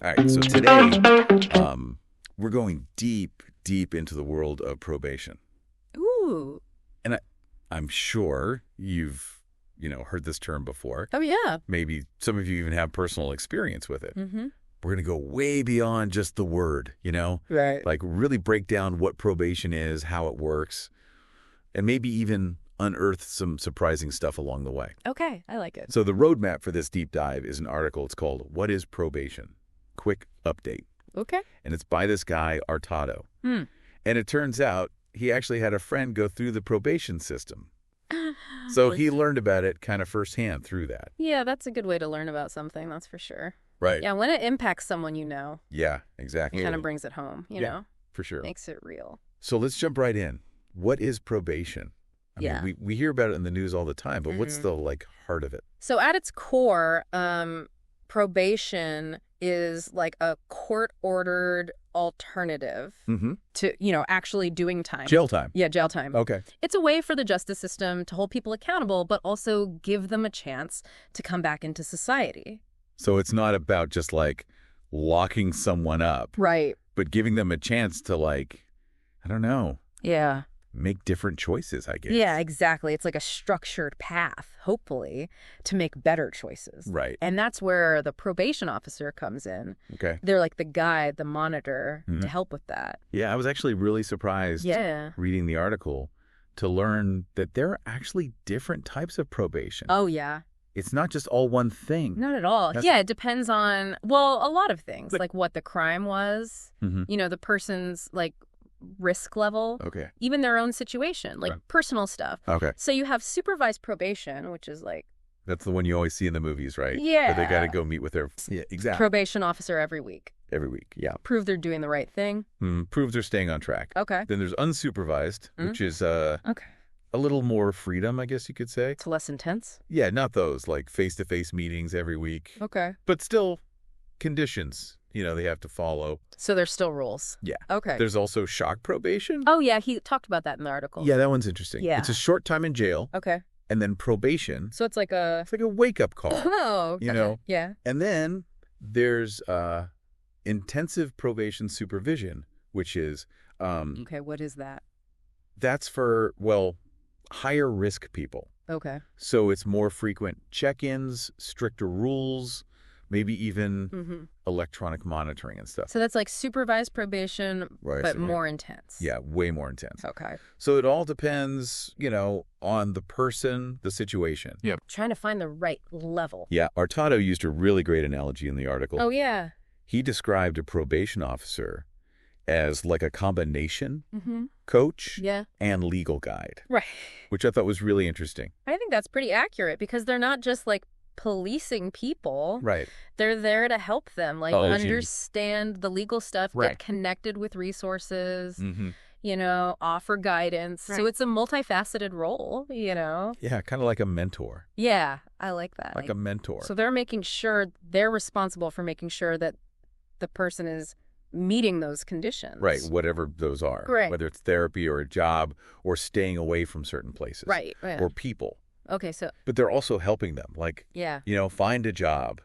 All right, so today we're going deep, deep into the world of probation. Ooh. And I'm sure you've, heard this term before. Oh, yeah. Maybe some of you even have personal experience with it. Mm-hmm. We're going to go way beyond just the word, Right. like really break down what probation is, how it works, and maybe even unearth some surprising stuff along the way. Okay, I like it. So the roadmap for this deep dive is an article. It's called What is Probation? Quick Update. Okay. And it's by this guy, Artado. Hmm. And it turns out he actually had a friend go through the probation system. So he learned about it kind of firsthand through that. Yeah, that's a good way to learn about something, that's for sure. Right. Yeah, when it impacts someone Yeah, exactly. it kind of brings it home, you know? For sure. Makes it real. So let's jump right in. What is probation? I mean, we hear about it in the news all the time, but what's the heart of it? So at its core, probation is like a court-ordered alternative to, actually doing time. Jail time. Yeah, jail time. Okay. It's a way for the justice system to hold people accountable, but also give them a chance to come back into society. So it's not about just locking someone up, Right. but giving them a chance to I don't know, Yeah. make different choices, I guess. Yeah, exactly. It's like a structured path, hopefully, to make better choices. Right. And that's where the probation officer comes in. Okay. They're like the guide, the monitor to help with that. Yeah, I was actually really surprised reading the article to learn that there are actually different types of probation. Oh, yeah. It's not just all one thing. Not at all. Yeah, it depends on, a lot of things, like what the crime was, the person's, risk level, even their own situation, personal stuff. Okay. So you have supervised probation, which is That's the one you always see in the movies, right? Yeah. Where they got to go meet with their... Yeah, exactly. Probation officer every week. Every week, yeah. Prove they're doing the right thing. Prove they're staying on track. Okay. Then there's unsupervised, which is a little more freedom, I guess you could say. It's less intense. Yeah, not those face-to-face meetings every week. Okay. But still conditions, they have to follow. So there's still rules. Yeah. Okay. There's also shock probation. Oh, yeah. He talked about that in the article. Yeah, that one's interesting. Yeah. It's a short time in jail. Okay. And then probation. So it's like a... It's like a wake-up call. Oh, okay. Yeah. And then there's intensive probation supervision, which is... okay, what is that? That's for, higher risk people. Okay. So it's more frequent check-ins, stricter rules, maybe even electronic monitoring and stuff. So that's like supervised probation, but more intense. Yeah, way more intense. Okay. So it all depends, on the person, the situation. Yep. Trying to find the right level. Yeah, Artado used a really great analogy in the article. Oh, yeah. He described a probation officer as like a combination coach and legal guide. Right. Which I thought was really interesting. I think that's pretty accurate because they're not just policing people. Right. They're there to help them, understand the legal stuff, get connected with resources, offer guidance. Right. So it's a multifaceted role, Yeah, kind of like a mentor. Yeah, I like that. Like a mentor. So they're responsible for making sure that the person is meeting those conditions. Right, whatever those are. Right. Whether it's therapy or a job or staying away from certain places. Right. Yeah. Or people. Okay, so... But they're also helping them. Find a job.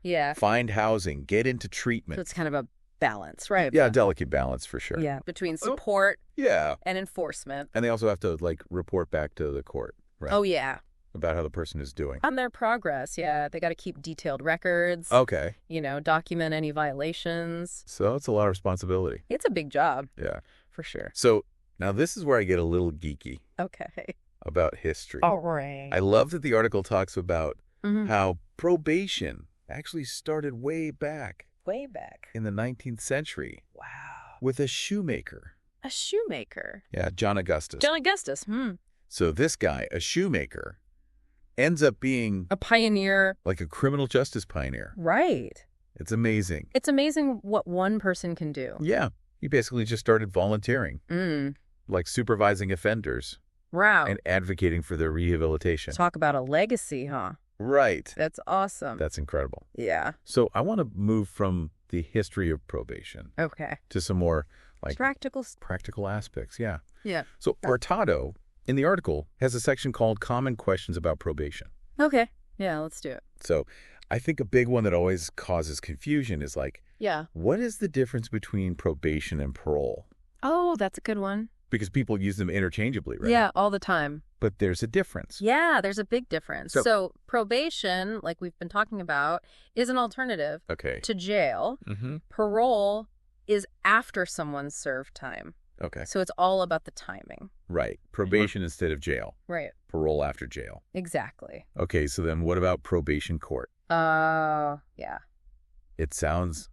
Yeah. Find housing. Get into treatment. So it's kind of a balance, right? Yeah, a delicate balance for sure. Yeah, between support and enforcement. And they also have to, report back to the court, right? Oh, yeah. About how the person is doing. On their progress, yeah. They got to keep detailed records. Okay. Document any violations. So it's a lot of responsibility. It's a big job. Yeah. For sure. So now this is where I get a little geeky. Okay. About history. All right. I love that the article talks about how probation actually started way back. Way back. In the 19th century. Wow. With a shoemaker. A shoemaker? Yeah, John Augustus. John Augustus. So this guy, a shoemaker, ends up being... a pioneer. Like a criminal justice pioneer. Right. It's amazing. It's amazing what one person can do. Yeah. He basically just started volunteering. Like supervising offenders. Wow. And advocating for their rehabilitation. Talk about a legacy, huh? Right. That's awesome. That's incredible. Yeah. So I want to move from the history of probation. Okay. To some more practical aspects. Yeah. Yeah. So Artado, in the article, has a section called Common Questions About Probation. Okay. Yeah, let's do it. So I think a big one that always causes confusion is Yeah. What is the difference between probation and parole? Oh, that's a good one. Because people use them interchangeably, right? Yeah, all the time. But there's a difference. Yeah, there's a big difference. So probation, like we've been talking about, is an alternative to jail. Parole is after someone's served time. Okay. So it's all about the timing. Right. Probation instead of jail. Right. Parole after jail. Exactly. Okay, so then what about probation court? Yeah. It sounds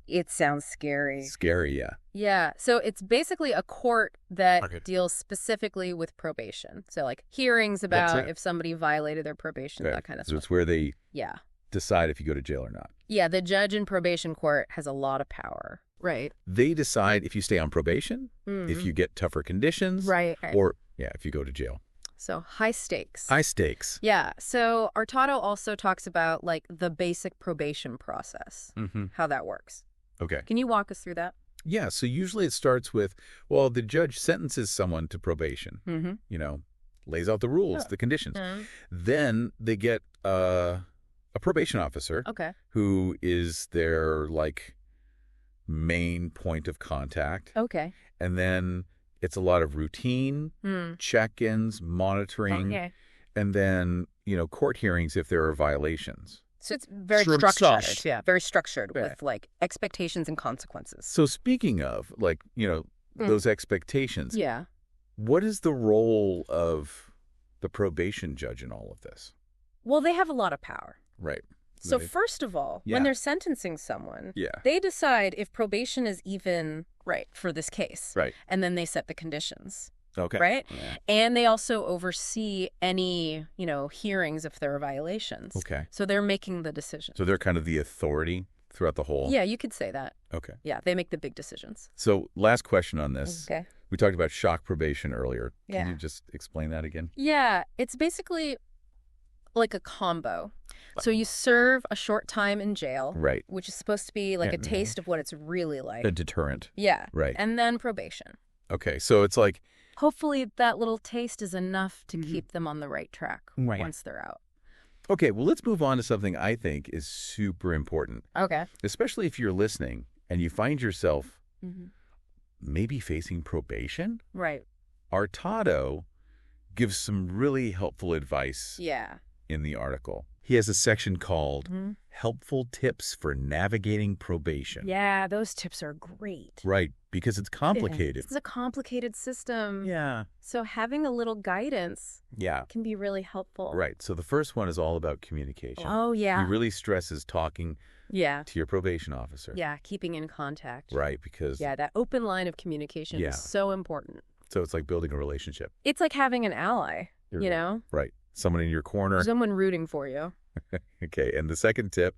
scary. Scary, yeah. Yeah. So it's basically a court that deals specifically with probation. So like hearings about if somebody violated their probation, that kind of stuff. So it's where they Yeah. decide if you go to jail or not. Yeah, the judge in probation court has a lot of power. Right. They decide if you stay on probation, if you get tougher conditions, or, if you go to jail. So high stakes. High stakes. Yeah. So Artato also talks about like the basic probation process, how that works. Okay. Can you walk us through that? Yeah. So usually it starts with, well, the judge sentences someone to probation, lays out the rules, the conditions. Then they get a probation officer who is their like main point of contact. Okay. And then it's a lot of routine, check-ins, monitoring, and then, court hearings if there are violations. So it's very structured. Yeah, very structured with like expectations and consequences. So speaking of like, those expectations, what is the role of the probation judge in all of this? Well, they have a lot of power. Right. So first of all, when they're sentencing someone, Yeah. they decide if probation is even right for this case. Right. And then they set the conditions. Okay. Right? Yeah. And they also oversee any, hearings if there are violations. Okay. So they're making the decision. So they're kind of the authority throughout the whole. Yeah, you could say that. Okay. Yeah, they make the big decisions. So last question on this. Okay. We talked about shock probation earlier. Yeah. Can you just explain that again? Yeah, it's basically like a combo. So you serve a short time in jail. Right. Which is supposed to be like a taste of what it's really like. A deterrent. Yeah. Right. And then probation. Okay. So it's like. Hopefully that little taste is enough to keep them on the right track once they're out. Okay, well, let's move on to something I think is super important. Okay. Especially if you're listening and you find yourself maybe facing probation. Right. Artato gives some really helpful advice in the article. He has a section called Helpful Tips for Navigating Probation. Yeah, those tips are great. Right, because it's complicated. It's a complicated system. Yeah. So having a little guidance can be really helpful. Right, so the first one is all about communication. Oh, yeah. He really stresses talking to your probation officer. Yeah, keeping in contact. Right, because... Yeah, that open line of communication is so important. So it's like building a relationship. It's like having an ally, Right. Someone in your corner. Someone rooting for you. Okay, and the second tip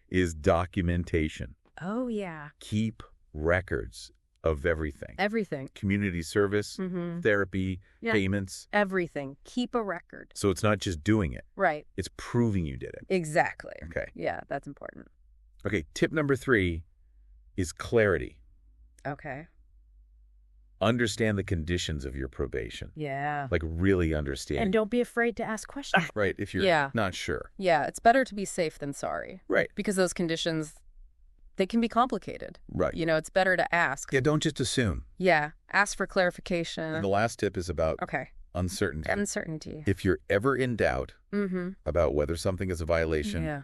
is documentation. Oh, yeah. Keep records of everything. Everything. Community service, therapy, payments. Everything. Keep a record. So it's not just doing it. Right. It's proving you did it. Exactly. Okay. Yeah, that's important. Okay, tip number 3 is clarity. Okay. Understand the conditions of your probation. Yeah. Like really understand. And don't be afraid to ask questions. Right, if you're not sure. Yeah, it's better to be safe than sorry. Right. Because those conditions, they can be complicated. Right. It's better to ask. Yeah, don't just assume. Yeah, ask for clarification. And the last tip is about uncertainty. Uncertainty. If you're ever in doubt about whether something is a violation,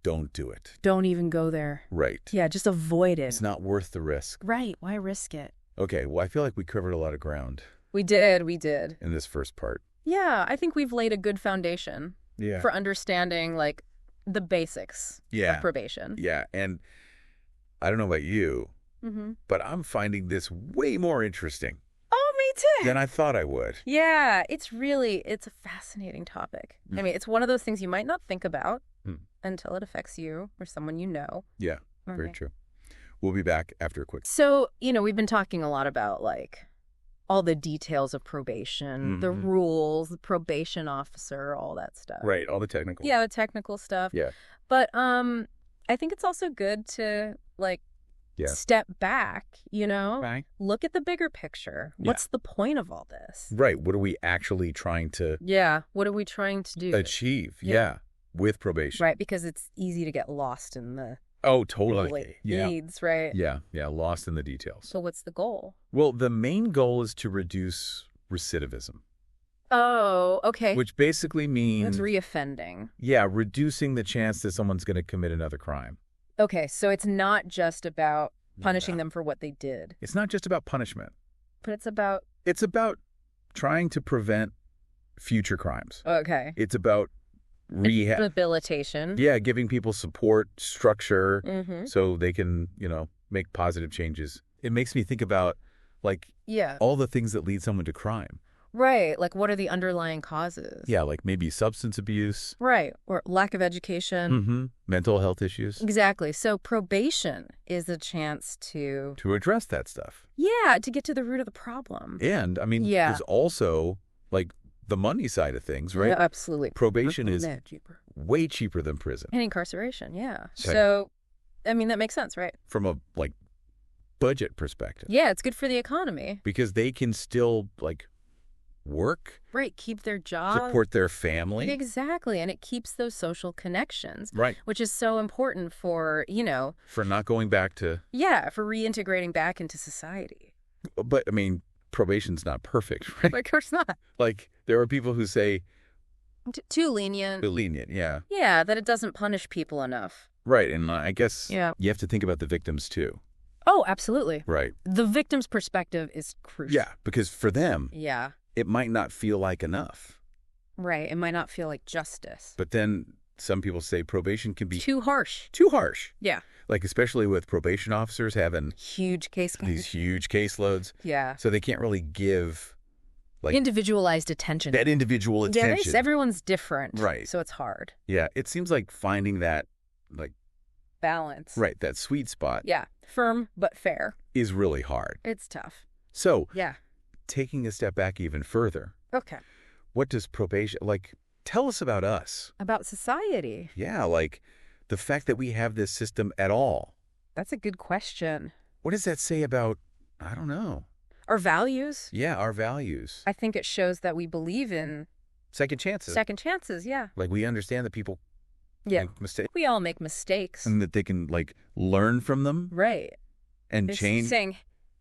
don't do it. Don't even go there. Right. Yeah, just avoid it. It's not worth the risk. Right. Why risk it? Okay, well, I feel like we covered a lot of ground. We did. In this first part. Yeah, I think we've laid a good foundation for understanding, like, the basics of probation. Yeah, and I don't know about you, but I'm finding this way more interesting. Oh, me too. Than I thought I would. Yeah, it's a fascinating topic. I mean, it's one of those things you might not think about until it affects you or someone you know. Yeah, very true. We'll be back after a quick... So, we've been talking a lot about, like, all the details of probation, the rules, the probation officer, all that stuff. Right, all the technical. Yeah, the technical stuff. Yeah. But I think it's also good to, like, step back, Right. Look at the bigger picture. What's the point of all this? Right, what are we actually trying to... Yeah, what are we trying to do? Achieve, with probation. Right, because it's easy to get lost in the Oh, totally. Yeah. Needs, right? Yeah. Yeah. Lost in the details. So what's the goal? Well, the main goal is to reduce recidivism. Oh, okay. Which basically means... That's reoffending. Yeah, reducing the chance that someone's going to commit another crime. Okay, so it's not just about punishing them for what they did. It's not just about punishment. But it's about... It's about trying to prevent future crimes. Okay. It's about rehabilitation. Yeah, giving people support, structure, so they can, make positive changes. It makes me think about, all the things that lead someone to crime. Right. Like, what are the underlying causes? Yeah, like maybe substance abuse. Right. Or lack of education. Mental health issues. Exactly. So probation is a chance to address that stuff. Yeah, to get to the root of the problem. And, there's also, the money side of things, right? Yeah, absolutely. Probation is way cheaper than prison. And incarceration, yeah. So, that makes sense, right? From a, budget perspective. Yeah, it's good for the economy. Because they can still, work. Right, keep their job. Support their family. Exactly, and it keeps those social connections. Right. Which is so important for, For not going back to... Yeah, for reintegrating back into society. But, probation's not perfect, right? Of course not. There are people who say... Too lenient. Too lenient, yeah. Yeah, that it doesn't punish people enough. Right, and I guess you have to think about the victims, too. Oh, absolutely. Right. The victim's perspective is crucial. Yeah, because for them... Yeah. It might not feel like enough. Right. It might not feel like justice. But then some people say probation can be... Too harsh. Too harsh. Yeah. Especially with probation officers having... Huge caseloads. These huge caseloads. Yeah. So they can't really give... individualized attention. That individual attention. Yeah, everyone's different. Right. So it's hard. Yeah. It seems like finding that, balance. Right. That sweet spot. Yeah. Firm but fair. Is really hard. It's tough. So... Yeah. Taking a step back even further. Okay. What does probation... tell us about us. About society. Yeah, the fact that we have this system at all. That's a good question. What does that say about... I don't know. Our values? Yeah, our values. I think it shows that we believe in... Second chances. Second chances, yeah. We understand that people make mistakes. We all make mistakes. And that they can, learn from them. Right. And it's change. Saying,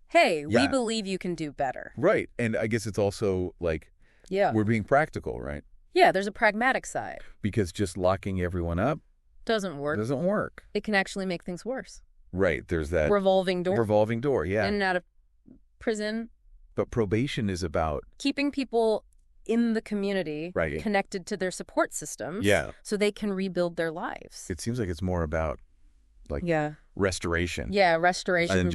hey, we believe you can do better. Right. And I guess it's also, we're being practical, right? Yeah, there's a pragmatic side. Because just locking everyone up... Doesn't work. It can actually make things worse. Right. There's that... Revolving door, yeah. In and out of prison. But probation is about... keeping people in the community... Right. Connected to their support systems. Yeah. So they can rebuild their lives. It seems like it's more about, restoration. Yeah, restoration.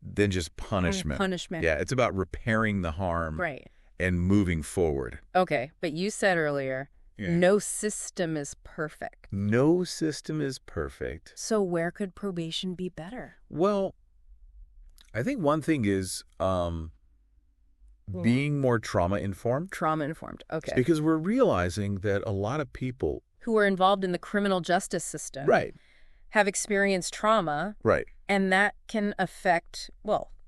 Than just punishment. Punishment. Yeah, it's about repairing the harm. Right. And moving forward. Okay, but you said earlier... Yeah. No system is perfect. No system is perfect. So where could probation be better? Well, I think one thing is being more trauma-informed. Trauma-informed, okay. Because we're realizing that a lot of people... who are involved in the criminal justice system... Right. Have experienced trauma. Right. And that can affect,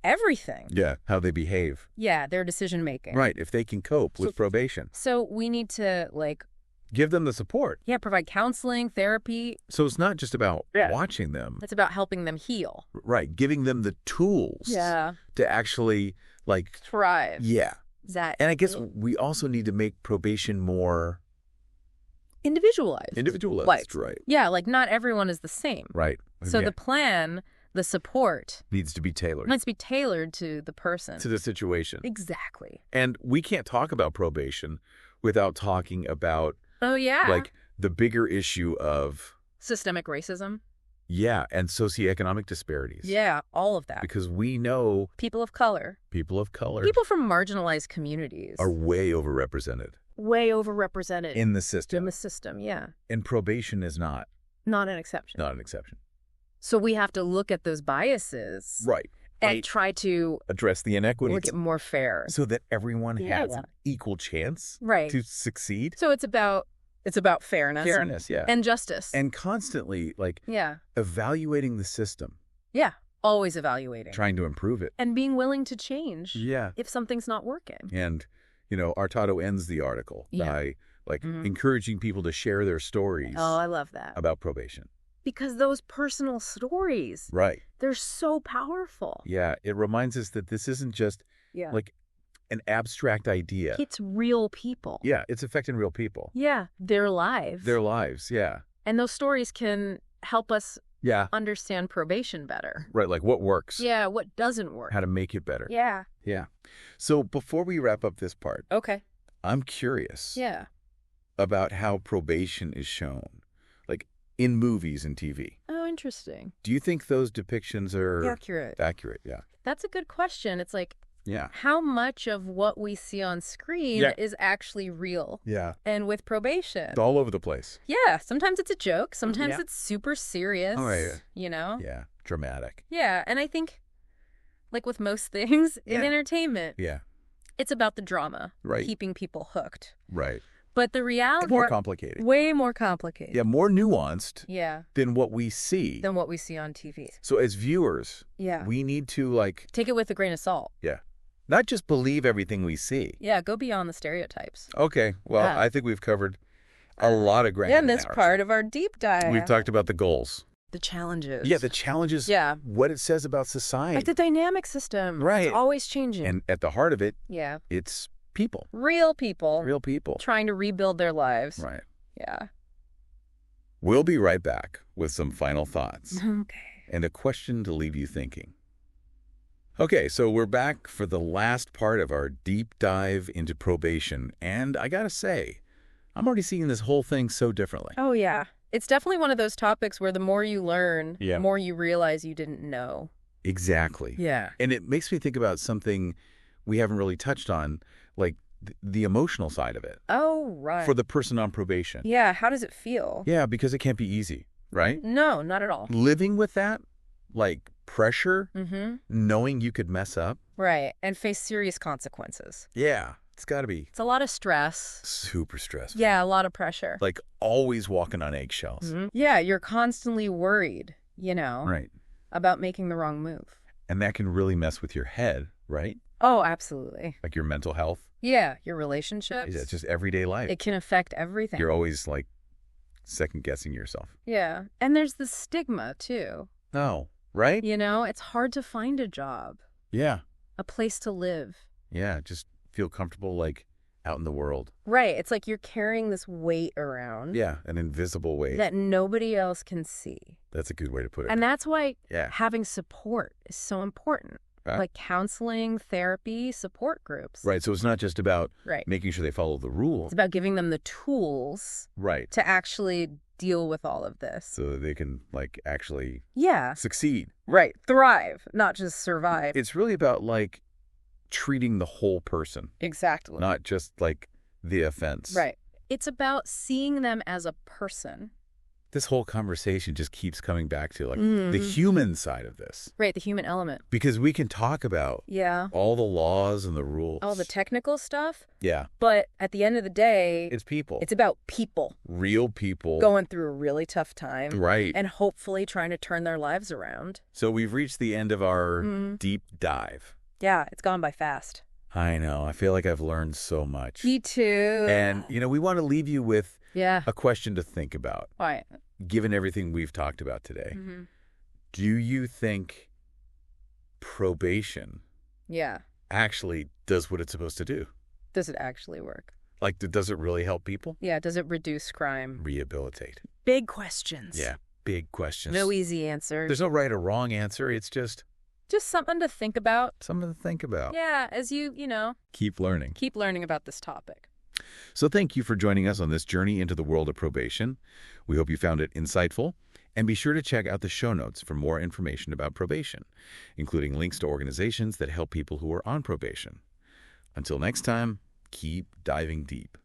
everything. Yeah, how they behave. Yeah, their decision-making. Right, if they can cope with probation. So we need to, give them the support. Yeah, provide counseling, therapy. So it's not just about watching them. It's about helping them heal. Right, giving them the tools. Yeah. To actually, thrive. Yeah. And I guess we also need to make probation more... Individualized. Right. Yeah, not everyone is the same. Right. So the plan... the support needs to be tailored. Needs to be tailored to the person. To the situation. Exactly. And we can't talk about probation without talking about... Oh, yeah. The bigger issue of... systemic racism. Yeah, and socioeconomic disparities. Yeah, all of that. Because we know... People of color. People from marginalized communities. Are way overrepresented. In the system. Yeah. And probation is not. Not an exception. So we have to look at those biases. Right. And try to... address the inequities. Make it more fair. So that everyone has an equal chance to succeed. So it's about fairness. Fairness, yeah. And justice. And constantly, evaluating the system. Yeah. Always evaluating. Trying to improve it. And being willing to change. Yeah. If something's not working. And, Artado ends the article by, encouraging people to share their stories. Oh, I love that. About probation. Because those personal stories, right, they're so powerful. Yeah, it reminds us that this isn't just like an abstract idea. It's real people. Yeah, it's affecting real people. Yeah, their lives. Their lives, yeah. And those stories can help us understand probation better. Right, like what works. Yeah, what doesn't work. How to make it better. Yeah. Yeah. So before we wrap up this part, okay, I'm curious yeah, about how probation is shown, like in movies and TV. Oh, interesting. Do you think those depictions are accurate? Accurate, yeah. That's a good question. It's like, yeah, how much of what we see on screen is actually real? Yeah. And with probation, It's all over the place. yeah, sometimes it's a joke. Sometimes it's super serious. Oh, right. You know? Yeah, dramatic. Yeah, and I think, like with most things in entertainment, it's about the drama, right, keeping people hooked. Right. But the reality... More complicated. Way more complicated. Yeah, more nuanced Yeah. than what we see. Than what we see on TV. So as viewers, we need to like... take it with a grain of salt. Yeah. Not just believe everything we see. Yeah, go beyond the stereotypes. Okay, well, I think we've covered a lot of ground. Yeah, in this part of our deep dive. We've talked about the goals. The challenges. Yeah, the challenges. Yeah. What it says about society. Like the dynamic system. Right. It's always changing. And at the heart of it, yeah, it's people. Real people. Real people. Trying to rebuild their lives. Right. Yeah. We'll be right back with some final thoughts. Okay. And a question to leave you thinking. Okay, so we're back for the last part of our deep dive into probation. And I gotta say, I'm already seeing this whole thing so differently. Oh, yeah. It's definitely one of those topics where the more you learn, the more you realize you didn't know. Exactly. Yeah. And it makes me think about something we haven't really touched on, like the emotional side of it. Oh, right. For the person on probation. Yeah, how does it feel? Yeah, because it can't be easy, right? No, not at all. Living with that, like pressure, knowing you could mess up. Right, and face serious consequences. Yeah, it's got to be. It's a lot of stress. Super stressful. Yeah, a lot of pressure. Like always walking on eggshells. Yeah, you're constantly worried, you know, right, about making the wrong move. And that can really mess with your head, right? Oh, absolutely. Like your mental health. Yeah, your relationships. Yeah, just everyday life. It can affect everything. You're always like second guessing yourself. Yeah, and there's the stigma too. Oh, right? You know, it's hard to find a job. Yeah. A place to live. Yeah, just feel comfortable like out in the world. Right. It's like you're carrying this weight around. Yeah, an invisible weight. That nobody else can see. That's a good way to put it. And that's why having support is so important. Right. Like counseling, therapy, support groups. Right. So it's not just about making sure they follow the rules. It's about giving them the tools to actually deal with all of this. So that they can like actually succeed. Right. Thrive, not just survive. It's really about like treating the whole person. Exactly. Not just like the offense. Right. It's about seeing them as a person. This whole conversation just keeps coming back to like the human side of this. Right, the human element. Because we can talk about all the laws and the rules. All the technical stuff. Yeah. But at the end of the day, it's people. It's about people. Real people. Going through a really tough time. Right. And hopefully trying to turn their lives around. So we've reached the end of our deep dive. Yeah, it's gone by fast. I know. I feel like I've learned so much. Me too. And, you know, we want to leave you with a question to think about. All right. Given everything we've talked about today, do you think probation actually does what it's supposed to do? Does it actually work? Like, does it really help people? Yeah, does it reduce crime? Rehabilitate. Big questions. Yeah, big questions. No easy answers. There's no right or wrong answer. It's just something to think about. Something to think about. Yeah, as you know. Keep learning. Keep learning about this topic. So thank you for joining us on this journey into the world of probation. We hope you found it insightful, and be sure to check out the show notes for more information about probation, including links to organizations that help people who are on probation. Until next time, keep diving deep.